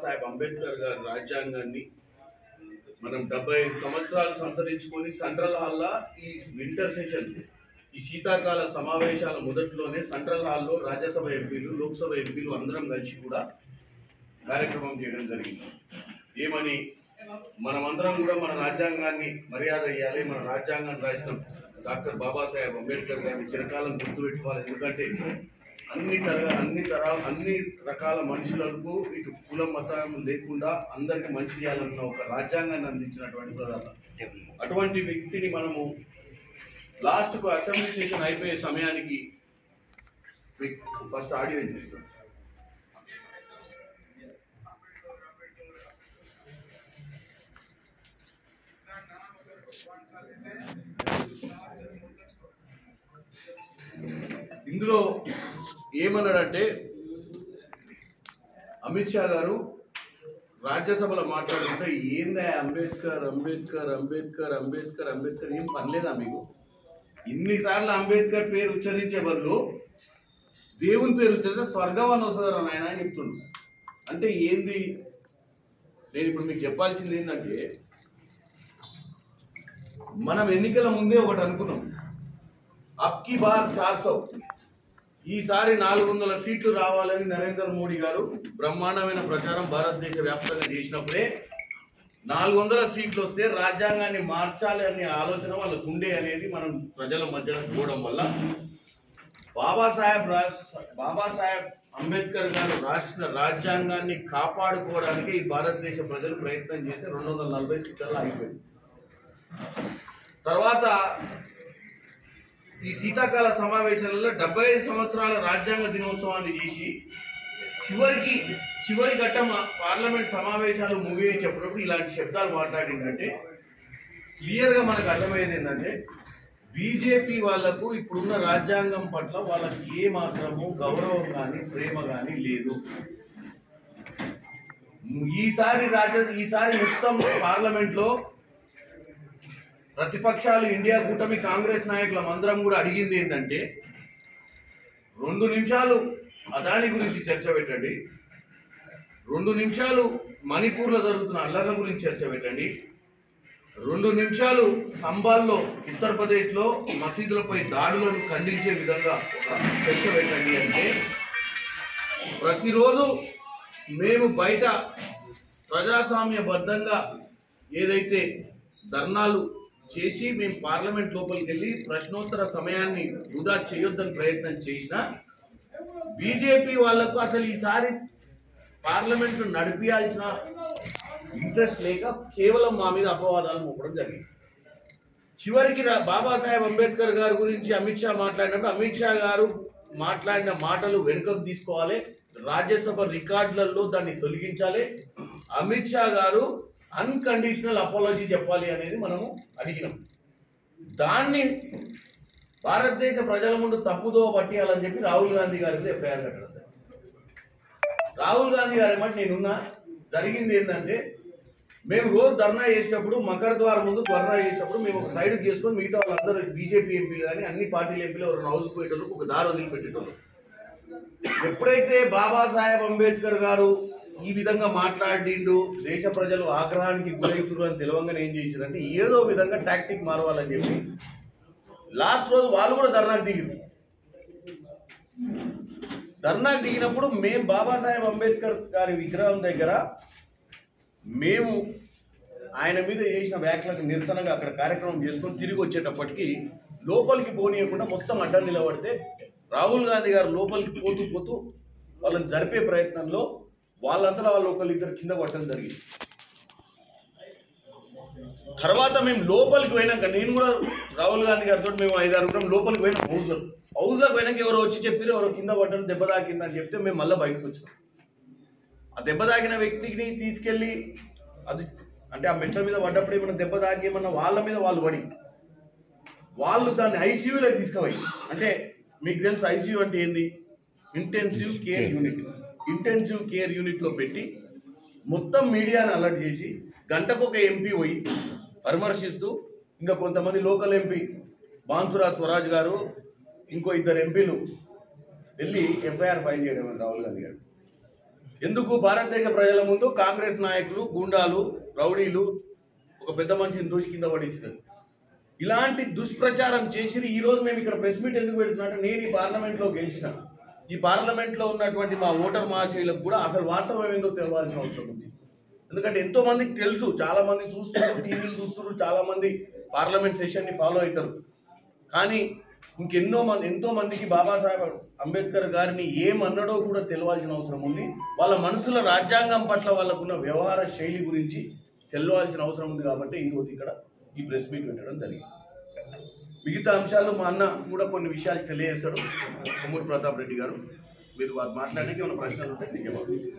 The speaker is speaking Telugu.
బాబాసాహెబ్ అంబేద్కర్ గారి రాజ్యాంగాన్ని మనం 75 సంవత్సరాలు సంతరించుకొని సెంట్రల్ హాల్లో ఈ వింటర్ సెషన్ ఈ శీతాకాల సమావేశాల మొదట్లోనే సెంట్రల్ హాల్లో రాజ్యసభ ఎంపీలు లోక్సభ ఎంపీలు అందరం కలిసి కూడా కార్యక్రమం చేయడం జరిగింది. ఏమని మనమందరం కూడా మన రాజ్యాంగాన్ని మర్యాద ఇవ్వాలి, మన రాజ్యాంగాన్ని రాసిన డాక్టర్ బాబాసాహెబ్ అంబేద్కర్ గారిని చిరకాలం గుర్తుపెట్టుకోవాలి. ఎందుకంటే అన్ని రకాల మనుషులకు ఇటు కుల మతం లేకుండా అందరికి మంచి చేయాలన్న ఒక రాజ్యాంగాన్ని అందించినటువంటి ప్రధాన అటువంటి వ్యక్తిని మనము లాస్ట్కు అసెంబ్లీ సెషన్ అయిపోయే సమయానికి ఫస్ట్ ఆడియో ఇస్తాం. ఇందులో ఏమన్నాడంటే అమిత్ షా గారు రాజ్యసభలో మాట్లాడుతుంటే ఏందా అంబేద్కర్ అంబేద్కర్ అంబేద్కర్ అంబేద్కర్ అంబేద్కర్ ఏం పనిలేదా మీకు? ఇన్నిసార్లు అంబేద్కర్ పేరు ఉచ్చరించే బదులు దేవుని పేరు ఉచ్చరిస్తే స్వర్గం అని వస్తుందా నాయన అని చెప్తుండు. అంటే ఏంది? నేను ఇప్పుడు మీకు చెప్పాల్సింది ఏంటంటే మనం ఎన్నికల ముందే ఒకటి అనుకున్నాం, అబ్కి బార్ 400 ఈసారి 400 సీట్లు రావాలని నరేంద్ర మోడీ గారు బ్రహ్మాండమైన ప్రచారం భారతదేశ వ్యాప్తంగా చేసినప్పుడే 400 సీట్లు వస్తే రాజ్యాంగాన్ని మార్చాలి అనే ఆలోచన వాళ్ళకు ఉండే అనేది మనం ప్రజల మధ్యన పోవడం వల్ల బాబాసాహెబ్ అంబేద్కర్ గారు రాసిన రాజ్యాంగాన్ని కాపాడుకోవడానికి ఈ భారతదేశ ప్రజలు ప్రయత్నం చేసి 240 సీట్లలో అయిపోయింది. తర్వాత ఈ శీతాకాల సమావేశాలలో 75 సంవత్సరాల రాజ్యాంగ దినోత్సవాన్ని చేసి చివరి ఘట్టం పార్లమెంట్ సమావేశాలు ముగించేటప్పుడు ఇలాంటి శబ్దాలు మాట్లాడిందంటే క్లియర్గా మనకు అర్థమయ్యేది ఏంటంటే బీజేపీ వాళ్లకు ఇప్పుడున్న రాజ్యాంగం పట్ల వాళ్ళకి ఏ మాత్రము గౌరవం కానీ ప్రేమ కానీ లేదు. ఈసారి మొత్తం పార్లమెంట్లో ప్రతిపక్షాలు ఇండియా కూటమి కాంగ్రెస్ నాయకులం అందరం కూడా అడిగింది ఏంటంటే 2 నిమిషాలు అదాని గురించి చర్చ పెట్టండి, 2 నిమిషాలు మణిపూర్లో జరుగుతున్న అల్లర్ల గురించి చర్చ పెట్టండి, 2 నిమిషాలు సంబాల్లో ఉత్తరప్రదేశ్లో మసీదులపై దాడులను ఖండించే విధంగా ఒక చర్చ పెట్టండి. అంటే ప్రతిరోజు మేము బయట ప్రజాస్వామ్యబద్ధంగా ఏదైతే ధర్నాలు చేసి మేము పార్లమెంట్ లోపలికి వెళ్ళి ప్రశ్నోత్తర సమయాన్ని వృధా చేయొద్దని ప్రయత్నం చేసినా బీజేపీ వాళ్లకు అసలు ఈసారి పార్లమెంట్ నడిపించాల్సిన ఇంట్రెస్ట్ లేక కేవలం మా మీద అపవాదాలు మోపడం జరిగింది. చివరికి బాబాసాహెబ్ అంబేద్కర్ గారి గురించి అమిత్ షా మాట్లాడినప్పుడు అమిత్ షా గారు మాట్లాడిన మాటలు వెనుకకు తీసుకోవాలి, రాజ్యసభ రికార్డులలో దాన్ని తొలగించాలి, అమిత్ షా గారు అన్కండిషనల్ అపాలజీ చెప్పాలి అనేది మనము అడిగినాం. దాన్ని భారతదేశ ప్రజల ముందు తప్పుదో పట్టియాలని చెప్పి రాహుల్ గాంధీ గారి మీద ఎఫ్ఐఆర్ కట్టడం. రాహుల్ గాంధీ గారు ఏమంటే నేనున్నా జరిగింది ఏంటంటే మేము రోజు ధర్నా చేసేటప్పుడు మకర ద్వారం ముందు ధర్నా చేసేటప్పుడు మేము ఒక సైడ్ చేసుకొని మిగతా వాళ్ళందరూ బీజేపీ ఎంపీలు కానీ అన్ని పార్టీల ఎంపీలు ఎవరైనా హౌస్ పోయేటోళ్ళకు ఒక దారి వదిలిపెట్టేటోళ్ళు. ఎప్పుడైతే బాబాసాహెబ్ అంబేద్కర్ గారు ఈ విధంగా మాట్లాడిండు దేశ ప్రజలు ఆగ్రహానికి గురవుతున్నారు అని తెలవంగానే ఏం చేశారంటే ఏదో విధంగా టాక్టిక్ మారవాలని చెప్పి లాస్ట్ రోజు వాళ్ళు కూడా ధర్నాకు దిగింది. ధర్నాకు దిగినప్పుడు మేము బాబాసాహెబ్ అంబేద్కర్ గారి విగ్రహం దగ్గర మేము ఆయన మీద చేసిన వ్యాఖ్యలకు నిరసనగా అక్కడ కార్యక్రమం చేసుకొని తిరిగి వచ్చేటప్పటికి లోపలికి పోనీయకుండా మొత్తం అడ్డం నిలబడితే రాహుల్ గాంధీ గారు లోపలికి పోతూ వాళ్ళని జరిపే ప్రయత్నంలో వాళ్ళంతా వాళ్ళు ఒకరిద్దరు కింద పట్టడం జరిగింది. తర్వాత మేము లోపలికి పోయినాక నేను కూడా రాహుల్ గాంధీ గారితో మేము 5-6 లోపలికి పోయినా హౌస్లోకి పోయినాక ఎవరో వచ్చి చెప్పారు ఎవరో కింద పట్టడం దెబ్బ తాకిందని చెప్తే మేము మళ్ళీ బయటకు వచ్చినాం. ఆ దెబ్బ తాకిన వ్యక్తిని తీసుకెళ్ళి అది అంటే ఆ మెట్ల మీద పడ్డప్పుడు ఏమన్నా దెబ్బ తాకి ఏమన్నా వాళ్ళ మీద వాళ్ళు పడి వాళ్ళు దాన్ని ఐసీయూలోకి తీసుకుపోయి, అంటే మీకు తెలుసు ఐసీయూ అంటే ఏంది, intensive care unit. Intensive care యూనిట్లో పెట్టి మొత్తం మీడియాని అలర్ట్ చేసి గంటకొక ఎంపీ పోయి పరామర్శిస్తూ ఇంకా కొంతమంది లోకల్ ఎంపీ బాన్సురా స్వరాజ్ గారు ఇంకో 2 ఎంపీలు వెళ్ళి ఎఫ్ఐఆర్ ఫైల్ చేయడం రాహుల్ గాంధీ గారు. ఎందుకు భారతదేశ ప్రజల ముందు కాంగ్రెస్ నాయకులు, గూండాలు, రౌడీలు ఒక పెద్ద మనిషిని దూసి కింద పడించారు. ఇలాంటి దుష్ప్రచారం చేసి ఈ రోజు మేము ఇక్కడ ప్రెస్ మీట్ ఎందుకు పెడుతున్నా, నేను ఈ పార్లమెంట్లో గెలిచిన, ఈ పార్లమెంట్లో ఉన్నటువంటి మా ఓటర్ మహాశయులకు కూడా అసలు వాస్తవం ఏందో తెలవాల్సిన అవసరం ఉంది. ఎందుకంటే ఎంతో మందికి తెలుసు, చాలా మంది చూస్తున్నారు, టీవీలు చూస్తున్నారు, చాలా మంది పార్లమెంట్ సెషన్ ని ఫాలో అవుతారు. కానీ ఎంతో మందికి బాబాసాహెబ్ అంబేద్కర్ గారిని ఏమన్నాడో కూడా తెలవాల్సిన అవసరం ఉంది. వాళ్ళ మనసుల రాజ్యాంగం పట్ల వాళ్ళకున్న వ్యవహార శైలి గురించి తెలవాల్సిన అవసరం ఉంది. కాబట్టి ఈరోజు ఇక్కడ ఈ ప్రెస్ మీట్ పెట్టడం జరిగింది. మిగతా అంశాలు మా అన్న కూడా కొన్ని విషయాలు తెలియజేస్తాడు. కొమ్మూరి ప్రతాప్ రెడ్డి గారు, మీరు వారు మాట్లాడడానికి ఏమైనా ప్రశ్నలు ఉంటే నిజమవుతుంది.